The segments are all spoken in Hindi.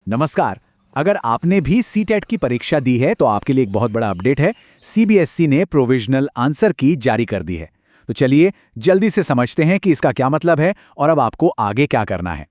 नमस्कार। अगर आपने भी सीटेट की परीक्षा दी है तो आपके लिए एक बहुत बड़ा अपडेट है। सीबीएसई ने प्रोविजनल आंसर की जारी कर दी है। तो चलिए जल्दी से समझते हैं कि इसका क्या मतलब है और अब आपको आगे क्या करना है।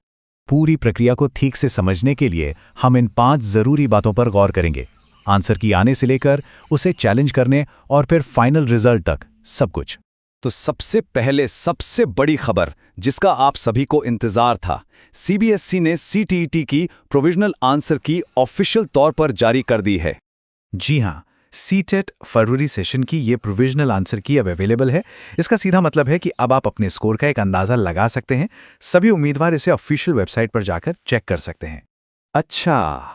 पूरी प्रक्रिया को ठीक से समझने के लिए हम इन 5 जरूरी बातों पर गौर करेंगे। आंसर की आने से लेकर उसे चैलेंज करने और फिर फाइनल रिजल्ट तक सब कुछ। तो सबसे पहले सबसे बड़ी खबर जिसका आप सभी को इंतजार था, सीबीएसई ने सीटीईटी की प्रोविजनल आंसर की ऑफिशियल तौर पर जारी कर दी है। जी हाँ, सीटेट फरवरी सेशन की ये प्रोविजनल आंसर की अब अवेलेबल है। इसका सीधा मतलब है कि अब आप अपने स्कोर का एक अंदाज़ा लगा सकते हैं। सभी उम्मीदवार इसे ऑफिशियल वेबसाइट पर जाकर चेक कर सकते हैं। अच्छा,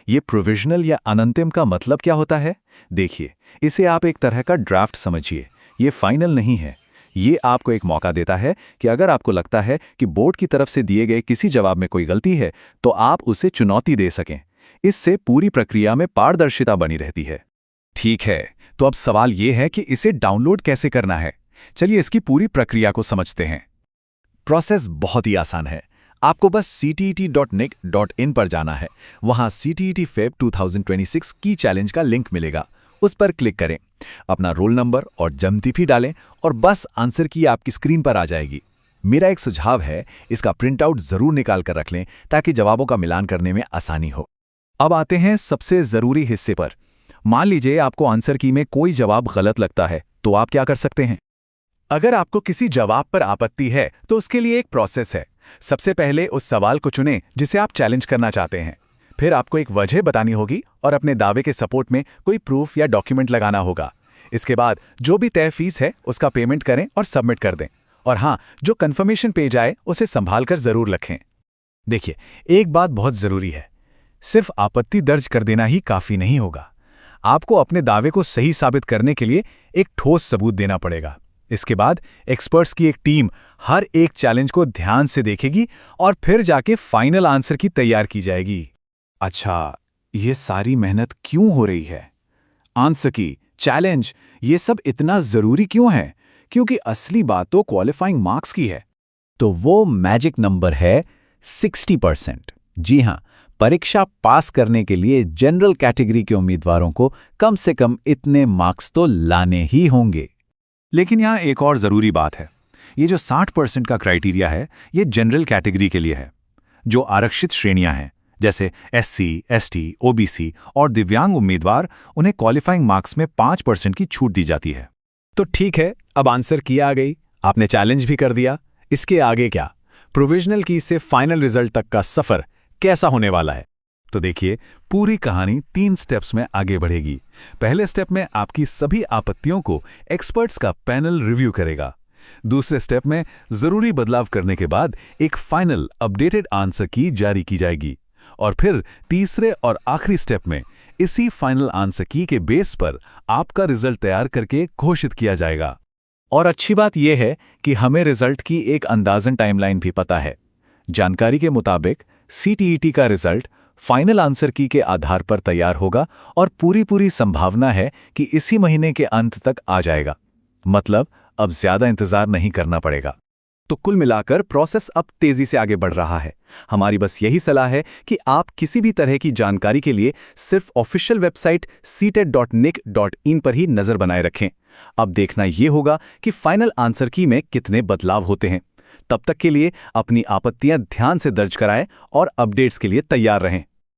ये प्रोविजनल या अनंतिम का मतलब क्या होता है? देखिए, इसे आप एक तरह का ड्राफ्ट समझिए। ये फाइनल नहीं है। ये आपको एक मौका देता है कि अगर आपको लगता है कि बोर्ड की तरफ से दिए गए किसी जवाब में कोई गलती है तो आप उसे चुनौती दे सकें। इससे पूरी प्रक्रिया में पारदर्शिता बनी रहती है। ठीक है, तो अब सवाल ये है कि इसे डाउनलोड कैसे करना है। चलिए इसकी पूरी प्रक्रिया को समझते हैं। प्रोसेस बहुत ही आसान है। आपको बस ctet.nic.in पर जाना है। वहां CTET Feb 2026 की चैलेंज का लिंक मिलेगा। उस पर क्लिक करें, अपना रोल नंबर और जन्मतिथि डालें और बस आंसर की आपकी स्क्रीन पर आ जाएगी। मेरा एक सुझाव है, इसका प्रिंट आउट जरूर निकाल कर रख लें ताकि जवाबों का मिलान करने में आसानी हो। अब आते हैं सबसे जरूरी हिस्से पर। मान लीजिए आपको आंसर की में कोई जवाब गलत लगता है, तो आप क्या कर सकते हैं? अगर आपको किसी जवाब पर आपत्ति है तो उसके लिए एक प्रोसेस है। सबसे पहले उस सवाल को चुनें जिसे आप चैलेंज करना चाहते हैं। फिर आपको एक वजह बतानी होगी और अपने दावे के सपोर्ट में कोई प्रूफ या डॉक्यूमेंट लगाना होगा। इसके बाद जो भी तय फीस है उसका पेमेंट करें और सबमिट कर दें। और हाँ, जो कंफर्मेशन पेज आए उसे संभाल कर जरूर रखें। देखिए, एक बात बहुत जरूरी है, सिर्फ आपत्ति दर्ज कर देना ही काफी नहीं होगा। आपको अपने दावे को सही साबित करने के लिए एक ठोस सबूत देना पड़ेगा। इसके बाद एक्सपर्ट्स की एक टीम हर एक चैलेंज को ध्यान से देखेगी और फिर जाके फाइनल आंसर की तैयार की जाएगी। अच्छा, ये सारी मेहनत क्यों हो रही है? आंसर की, चैलेंज, ये सब इतना जरूरी क्यों है? क्योंकि असली बात तो क्वालिफाइंग मार्क्स की है। तो वो मैजिक नंबर है 60%। जी हाँ, परीक्षा पास करने के लिए जनरल कैटेगरी के उम्मीदवारों को कम से कम इतने मार्क्स तो लाने ही होंगे। लेकिन यहाँ एक और ज़रूरी बात है। ये जो 60% का क्राइटेरिया है, ये जनरल कैटेगरी के लिए है। जो आरक्षित श्रेणियां हैं जैसे SC, ST, OBC और दिव्यांग उम्मीदवार, उन्हें क्वालिफाइंग मार्क्स में 5% की छूट दी जाती है। तो ठीक है, अब आंसर की आ गई, आपने चैलेंज भी कर दिया। इसके आगे क्या? प्रोविजनल की से फाइनल रिजल्ट तक का सफ़र कैसा होने वाला है? तो देखिए, पूरी कहानी 3 स्टेप्स में आगे बढ़ेगी। पहले स्टेप में आपकी सभी आपत्तियों को एक्सपर्ट्स का पैनल रिव्यू करेगा। दूसरे स्टेप में जरूरी बदलाव करने के बाद एक फाइनल अपडेटेड आंसर की जारी की जाएगी। और फिर तीसरे और आखिरी स्टेप में इसी फाइनल आंसर की के बेस पर आपका रिजल्ट तैयार करके घोषित किया जाएगा। और अच्छी बात यह है कि हमें रिजल्ट की एक अंदाजन टाइमलाइन भी पता है। जानकारी के मुताबिक सीटीईटी का रिजल्ट फाइनल आंसर की के आधार पर तैयार होगा और पूरी संभावना है कि इसी महीने के अंत तक आ जाएगा। मतलब अब ज्यादा इंतजार नहीं करना पड़ेगा। तो कुल मिलाकर प्रोसेस अब तेजी से आगे बढ़ रहा है। हमारी बस यही सलाह है कि आप किसी भी तरह की जानकारी के लिए सिर्फ ऑफिशियल वेबसाइट ctet.nic.in पर ही नजर बनाए रखें। अब देखना यह होगा कि फाइनल आंसर की में कितने बदलाव होते हैं। तब तक के लिए अपनी आपत्तियां ध्यान से दर्ज कराएं और अपडेट्स के लिए तैयार रहें।